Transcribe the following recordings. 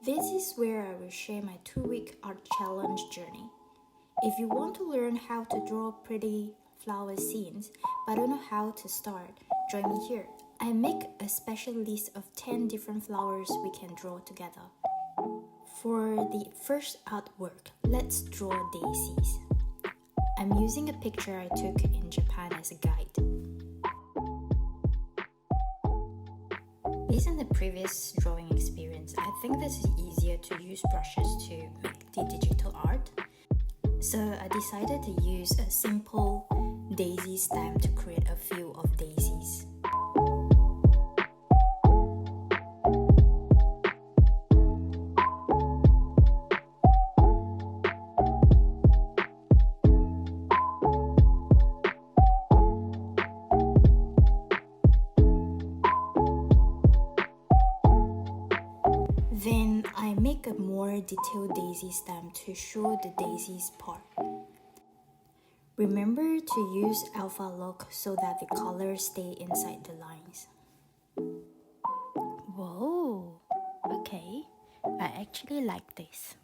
This is where I will share my 2-week art challenge journey. If you want to learn how to draw pretty flower scenes but don't know how to start, join me here. I make a special list of 10 different flowers we can draw together. For the first artwork, let's draw daisies. I'm using a picture I took in Japan as a guide. Based on the previous drawing experience, I think this is easier to use brushes to make the digital art. So I decided to use a simple daisy stamp to create a few of daisies. Then I make a more detailed daisy stamp to show the daisies part. Remember to use alpha lock so that the colors stay inside the lines. Whoa, okay, I actually like this.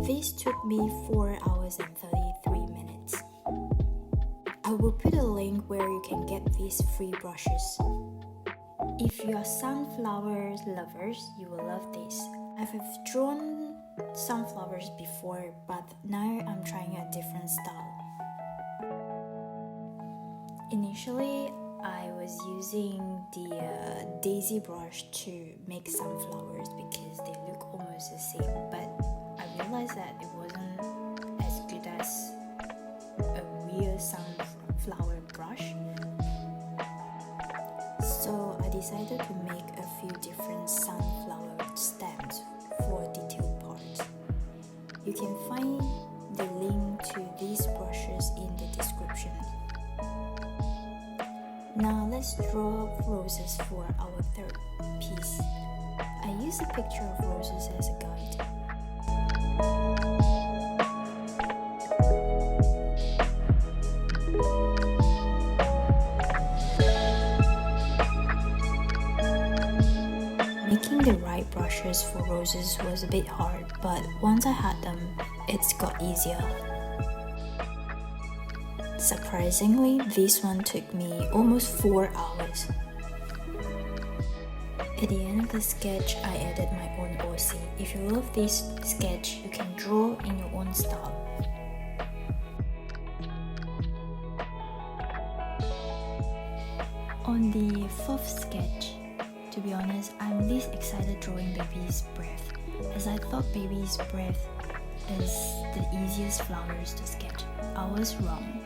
This took me 4 hours and 33 minutes. I will put a link where you can get these free brushes. If you are sunflower lovers, you will love this. I've drawn sunflowers before, but now I'm trying a different style. Initially, I was using the daisy brush to make sunflowers because they look almost the same, but I realized that it wasn't as good as a real sunflower brush. So I decided to make a few different sunflower stamps for detailed parts. You can find the link to these brushes in the description. Now let's draw roses for our third piece. I use a picture of roses as a guide. Making the right brushes for roses was a bit hard, but once I had them, it's got easier. Surprisingly, this one took me almost 4 hours. At the end of the sketch, I added my own OC. If you love this sketch, you can draw in your own style. On the fourth sketch, to be honest, I'm least excited drawing baby's breath, as I thought baby's breath is the easiest flowers to sketch. I was wrong.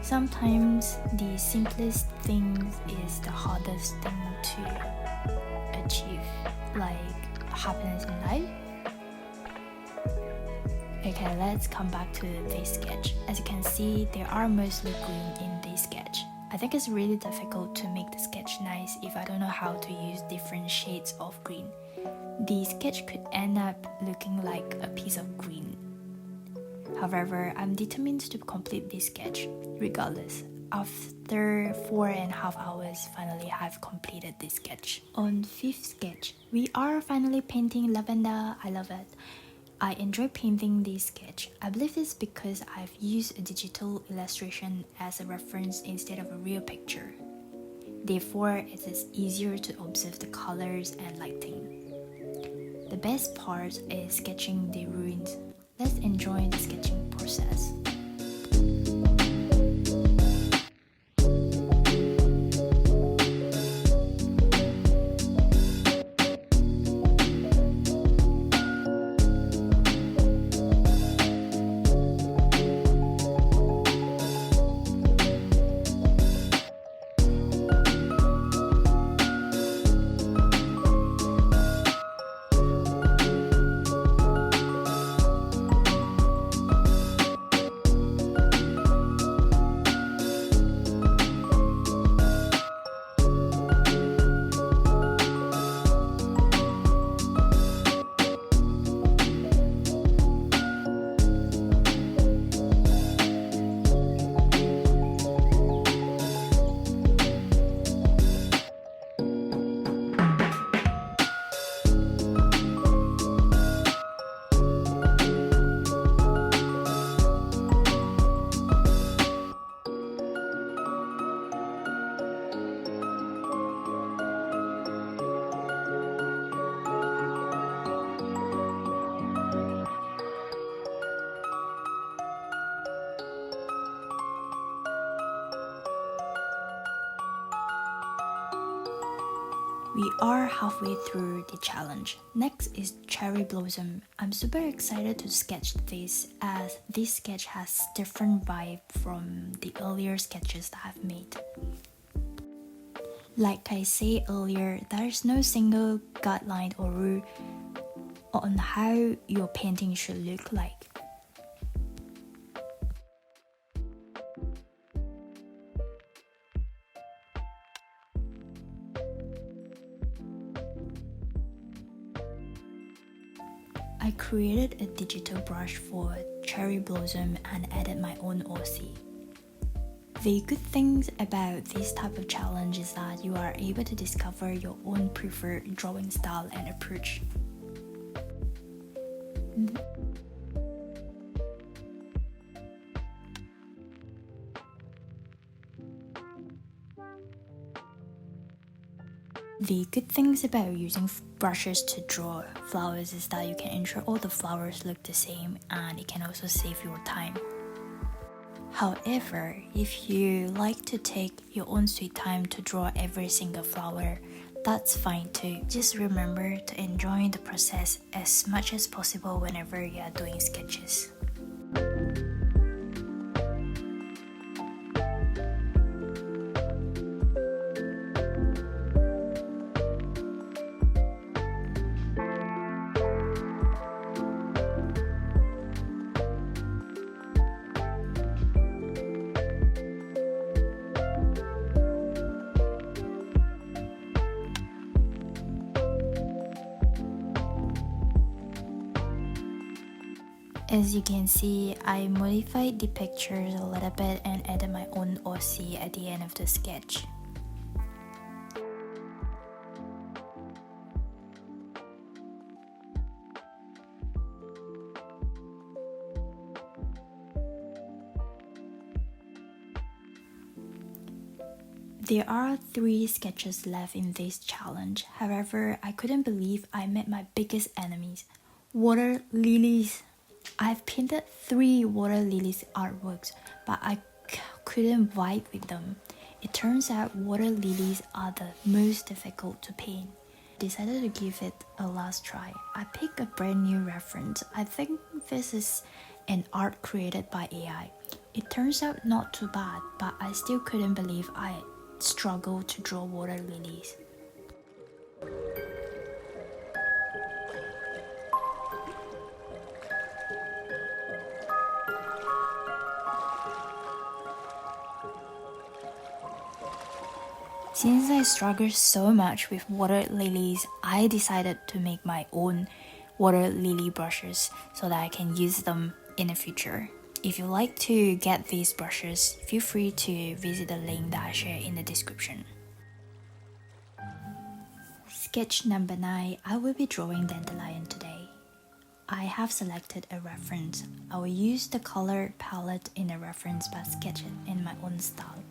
Sometimes the simplest thing is the hardest thing to achieve, like happiness in life. Okay, let's come back to this sketch. As you can see, there are mostly green in this sketch. I think it's really difficult to make the sketch nice if I don't know how to use different shades of green. The sketch could end up looking like a piece of green. However, I'm determined to complete this sketch regardless. After 4.5 hours, finally I've completed this sketch. On 5th sketch, we are finally painting Lavender. I love it. I enjoy painting this sketch. I believe it's because I've used a digital illustration as a reference instead of a real picture. Therefore, it is easier to observe the colors and lighting. The best part is sketching the ruins. Let's enjoy the sketching process. We are halfway through the challenge. Next is cherry blossom. I'm super excited to sketch this as this sketch has different vibe from the earlier sketches that I've made. Like I said earlier, there's no single guideline or rule on how your painting should look like. I created a digital brush for cherry blossom and added my own Aussie. The good things about this type of challenge is that you are able to discover your own preferred drawing style and approach. The good things about using brushes to draw flowers is that you can ensure all the flowers look the same, and it can also save your time. However, if you like to take your own sweet time to draw every single flower, that's fine too. Just remember to enjoy the process as much as possible whenever you are doing sketches. As you can see, I modified the pictures a little bit and added my own Aussie at the end of the sketch. There are 3 sketches left in this challenge. However, I couldn't believe I met my biggest enemies, water lilies. I've painted 3 water lilies artworks, but I couldn't vibe with them. It turns out water lilies are the most difficult to paint. I decided to give it a last try. I picked a brand new reference. I think this is an art created by AI. It turns out not too bad, but I still couldn't believe I struggled to draw water lilies. Since I struggled so much with water lilies, I decided to make my own water lily brushes so that I can use them in the future. If you like to get these brushes, feel free to visit the link that I share in the description. Sketch number 9, I will be drawing Dandelion today. I have selected a reference. I will use the color palette in the reference but sketch it in my own style.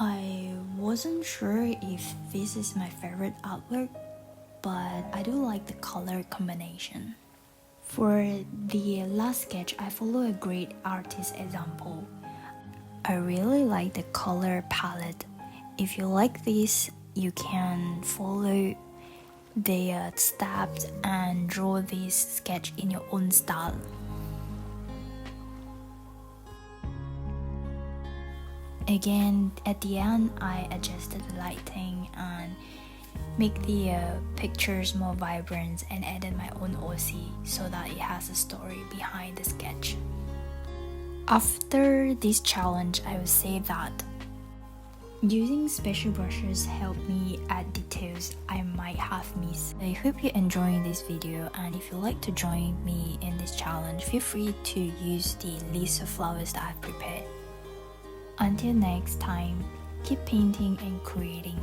I wasn't sure if this is my favorite artwork, but I do like the color combination. For the last sketch, I follow a great artist example. I really like the color palette. If you like this, you can follow the steps and draw this sketch in your own style. Again, at the end, I adjusted the lighting and make the pictures more vibrant and added my own Aussie so that it has a story behind the sketch. After this challenge, I would say that using special brushes helped me add details I might have missed. I hope you're enjoying this video, and if you'd like to join me in this challenge, feel free to use the list of flowers that I've prepared. Until next time, keep painting and creating.